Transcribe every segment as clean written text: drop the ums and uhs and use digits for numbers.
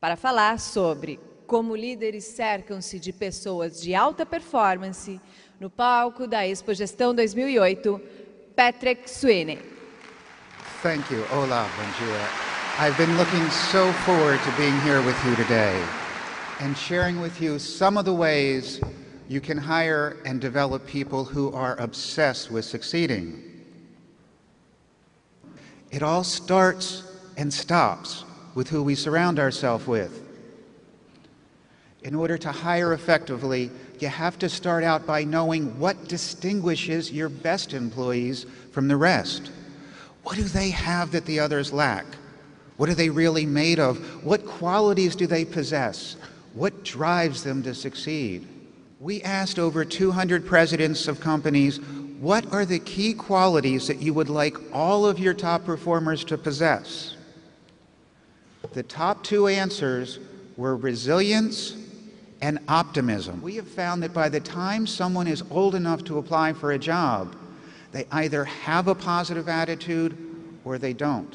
para falar sobre como líderes cercam-se de pessoas de alta performance, no palco da Expo Gestão 2008, Patrick Sweeney. Thank you. Hola, bonjour. I've been looking so forward to being here with you today and sharing with you some of the ways you can hire and develop people who are obsessed with succeeding. It all starts and stops with who we surround ourselves with. In order to hire effectively, you have to start out by knowing what distinguishes your best employees from the rest. What do they have that the others lack? What are they really made of? What qualities do they possess? What drives them to succeed? We asked over 200 presidents of companies, what are the key qualities that you would like all of your top performers to possess? The top two answers were resilience and optimism. We have found that by the time someone is old enough to apply for a job, they either have a positive attitude or they don't.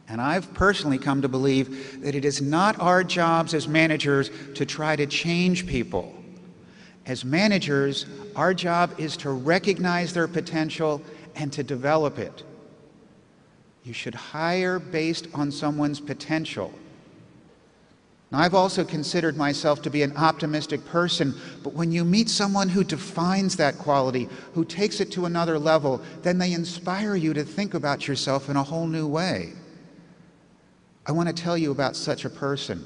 And I've personally come to believe that it is not our jobs as managers to try to change people. As managers, our job is to recognize their potential and to develop it. You should hire based on someone's potential. Now, I've also considered myself to be an optimistic person, but when you meet someone who defines that quality, who takes it to another level, then they inspire you to think about yourself in a whole new way. I want to tell you about such a person.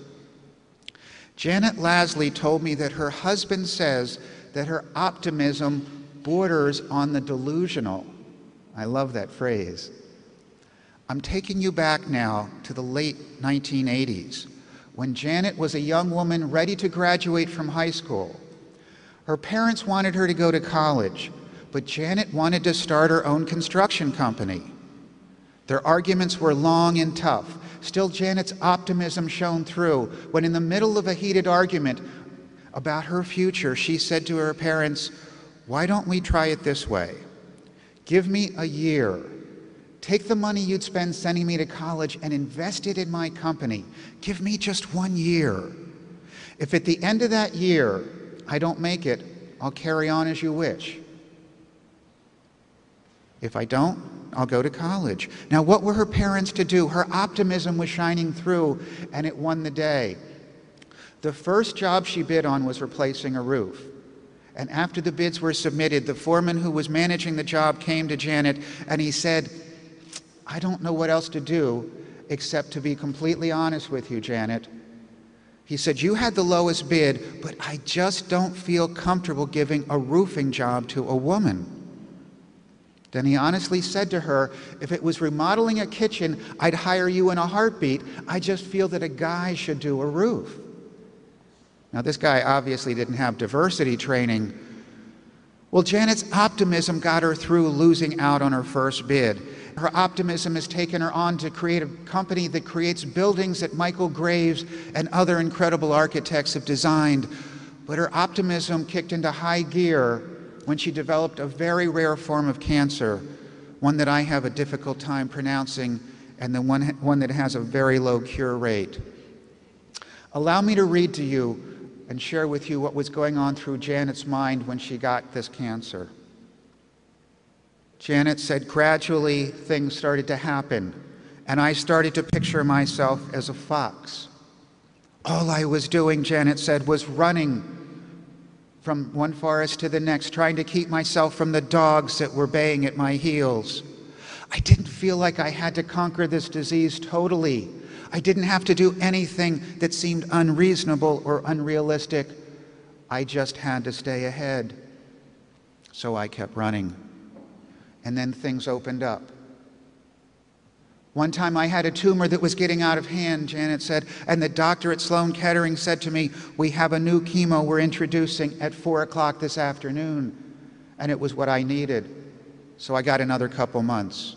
Janet Lasley told me that her husband says that her optimism borders on the delusional. I love that phrase. I'm taking you back now to the late 1980s. When Janet was a young woman ready to graduate from high school. Her parents wanted her to go to college, but Janet wanted to start her own construction company. Their arguments were long and tough. Still, Janet's optimism shone through when in the middle of a heated argument about her future, she said to her parents, "Why don't we try it this way? Give me a year. Take the money you'd spend sending me to college and invest it in my company. Give me just 1 year. If at the end of that year I don't make it, I'll carry on as you wish. If I don't, I'll go to college." Now, what were her parents to do? Her optimism was shining through, and it won the day. The first job she bid on was replacing a roof. And after the bids were submitted, the foreman who was managing the job came to Janet, and he said, "I don't know what else to do except to be completely honest with you, Janet." He said, "You had the lowest bid, but I just don't feel comfortable giving a roofing job to a woman." Then he honestly said to her, "If it was remodeling a kitchen, I'd hire you in a heartbeat. I just feel that a guy should do a roof." Now, this guy obviously didn't have diversity training. Well, Janet's optimism got her through losing out on her first bid. Her optimism has taken her on to create a company that creates buildings that Michael Graves and other incredible architects have designed. But her optimism kicked into high gear when she developed a very rare form of cancer, one that I have a difficult time pronouncing, and the one that has a very low cure rate. Allow me to read to you and share with you what was going on through Janet's mind when she got this cancer. Janet said, "Gradually, things started to happen, and I started to picture myself as a fox. All I was doing," Janet said, "was running from one forest to the next, trying to keep myself from the dogs that were baying at my heels. I didn't feel like I had to conquer this disease totally. I didn't have to do anything that seemed unreasonable or unrealistic. I just had to stay ahead. So I kept running. And then things opened up. One time I had a tumor that was getting out of hand," Janet said, "and the doctor at Sloan Kettering said to me, 'We have a new chemo we're introducing at 4 o'clock this afternoon.' And it was what I needed. So I got another couple months,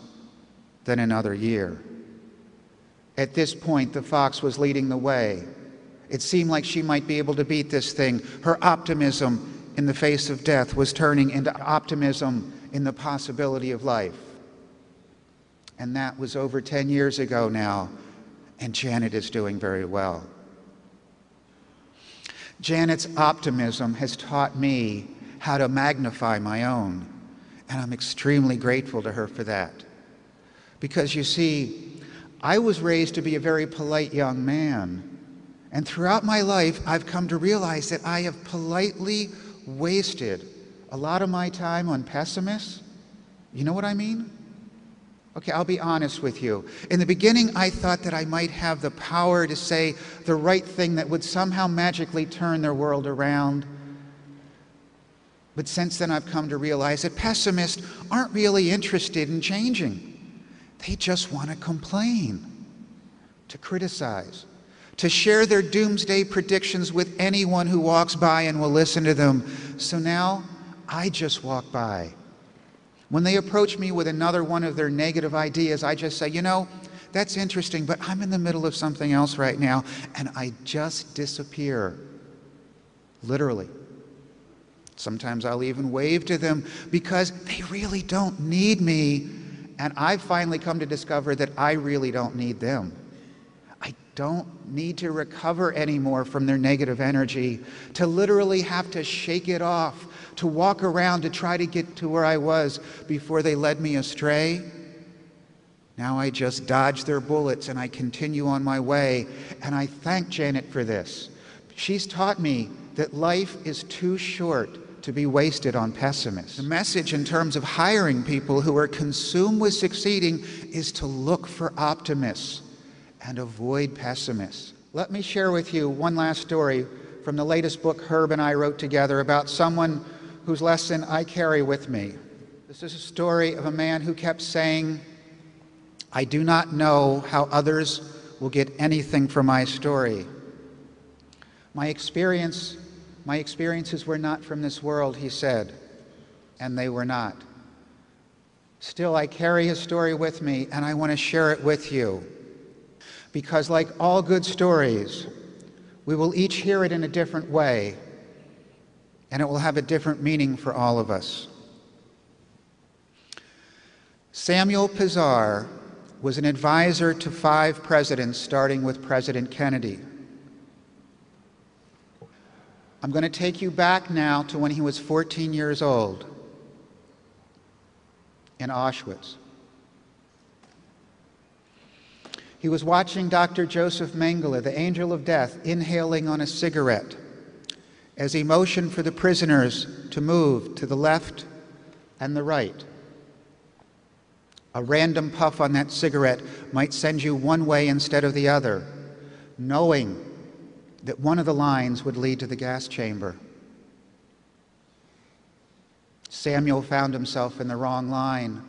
then another year." At this point, the fox was leading the way. It seemed like she might be able to beat this thing. Her optimism in the face of death was turning into optimism in the possibility of life. And that was over 10 years ago now. and Janet is doing very well. Janet's optimism has taught me how to magnify my own, and I'm extremely grateful to her for that. Because you see, I was raised to be a very polite young man, and throughout my life, I've come to realize that I have politely wasted a lot of my time on pessimists. You know what I mean? Okay, I'll be honest with you. In the beginning, I thought that I might have the power to say the right thing that would somehow magically turn their world around. But since then, I've come to realize that pessimists aren't really interested in changing. They just want to complain, to criticize, to share their doomsday predictions with anyone who walks by and will listen to them. So now, I just walk by. When they approach me with another one of their negative ideas, I just say, you know, that's interesting, but I'm in the middle of something else right now, and I just disappear, literally. Sometimes I'll even wave to them because they really don't need me, and I've finally come to discover that I really don't need them. I don't need to recover anymore from their negative energy, to literally have to shake it off, to walk around to try to get to where I was before they led me astray. Now I just dodge their bullets and I continue on my way, and I thank Janet for this. She's taught me that life is too short to be wasted on pessimists. The message in terms of hiring people who are consumed with succeeding is to look for optimists and avoid pessimists. Let me share with you one last story from the latest book Herb and I wrote together about someone whose lesson I carry with me. This is a story of a man who kept saying, "I do not know how others will get anything from my story. My experiences were not from this world," he said, and they were not. Still, I carry his story with me, and I want to share it with you. Because like all good stories, we will each hear it in a different way, and it will have a different meaning for all of us. Samuel Pizarro was an advisor to 5 presidents, starting with President Kennedy. I'm going to take you back now to when he was 14 years old in Auschwitz. He was watching Dr. Joseph Mengele, the angel of death, inhaling on a cigarette as he motioned for the prisoners to move to the left and the right. A random puff on that cigarette might send you one way instead of the other, knowing that one of the lines would lead to the gas chamber. Samuel found himself in the wrong line.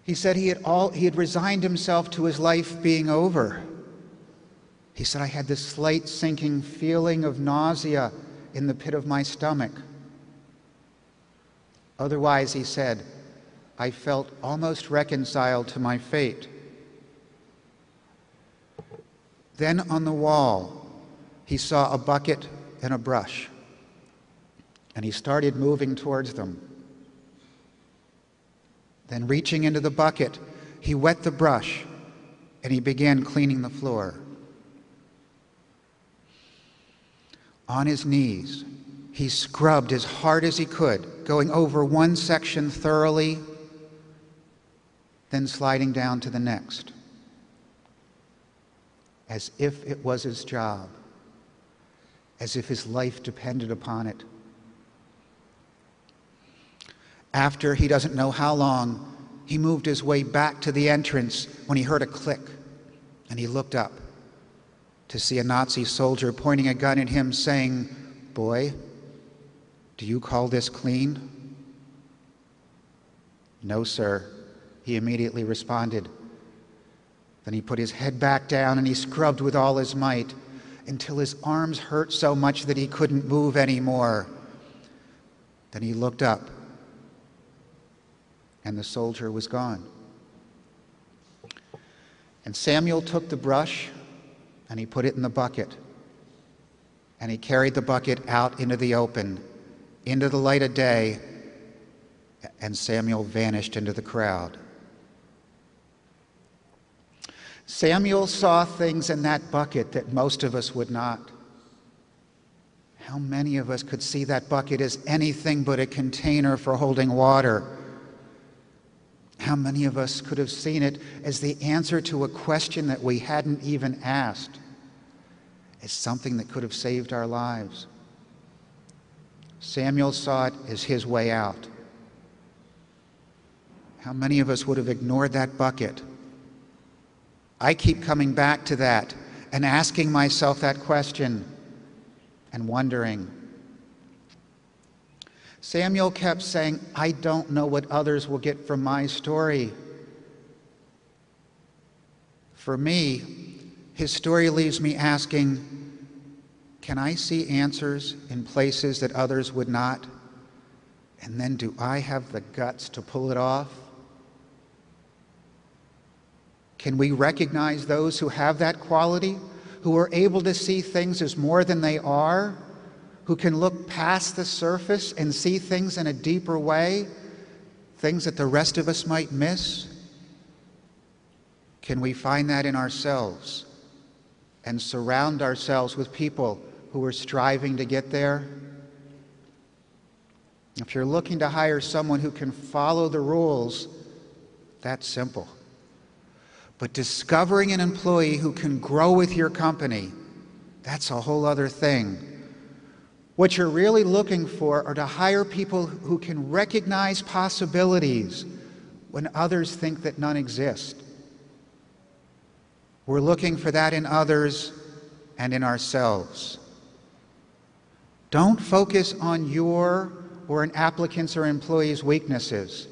He said he had resigned himself to his life being over. He said, "I had this slight sinking feeling of nausea in the pit of my stomach. Otherwise," he said, "I felt almost reconciled to my fate." Then on the wall, he saw a bucket and a brush, and he started moving towards them. Then reaching into the bucket, he wet the brush, and he began cleaning the floor. On his knees, he scrubbed as hard as he could, going over one section thoroughly, then sliding down to the next, as if it was his job, as if his life depended upon it. After he doesn't know how long, he moved his way back to the entrance when he heard a click, and he looked up to see a Nazi soldier pointing a gun at him, saying, "Boy, do you call this clean?" "No, sir," he immediately responded. Then he put his head back down and he scrubbed with all his might until his arms hurt so much that he couldn't move anymore. Then he looked up, and the soldier was gone. And Samuel took the brush and he put it in the bucket, and he carried the bucket out into the open, into the light of day, and Samuel vanished into the crowd. Samuel saw things in that bucket that most of us would not. How many of us could see that bucket as anything but a container for holding water? How many of us could have seen it as the answer to a question that we hadn't even asked, as something that could have saved our lives? Samuel saw it as his way out. How many of us would have ignored that bucket? I keep coming back to that and asking myself that question and wondering. Samuel kept saying, I don't know what others will get from my story. For me, his story leaves me asking, can I see answers in places that others would not? And then do I have the guts to pull it off? Can we recognize those who have that quality, who are able to see things as more than they are, who can look past the surface and see things in a deeper way, things that the rest of us might miss? Can we find that in ourselves and surround ourselves with people who are striving to get there? If you're looking to hire someone who can follow the rules, that's simple. But discovering an employee who can grow with your company, that's a whole other thing. What you're really looking for are to hire people who can recognize possibilities when others think that none exist. We're looking for that in others and in ourselves. Don't focus on your or an applicant's or employee's weaknesses.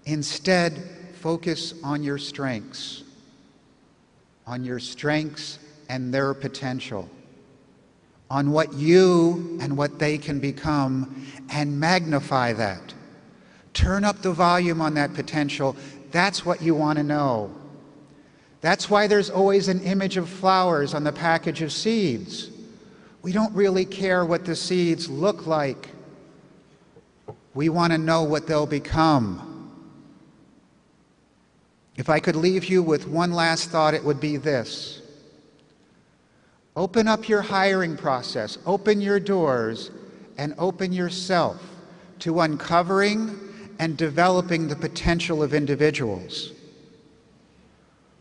Instead, focus on your strengths and their potential, on what you and what they can become, and magnify that. Turn up the volume on that potential. That's what you want to know. That's why there's always an image of flowers on the package of seeds. We don't really care what the seeds look like. We want to know what they'll become. If I could leave you with one last thought, it would be this. Open up your hiring process, open your doors, and open yourself to uncovering and developing the potential of individuals.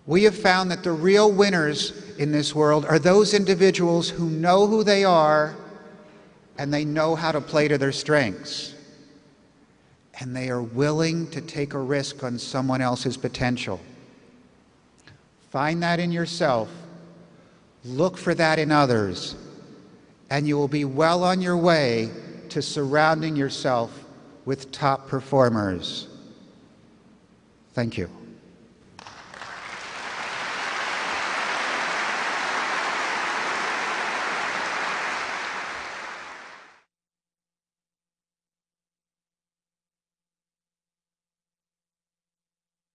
We have found that the real winners in this world are those individuals who know who they are and they know how to play to their strengths. And they are willing to take a risk on someone else's potential. Find that in yourself, look for that in others, and you will be well on your way to surrounding yourself with top performers. Thank you.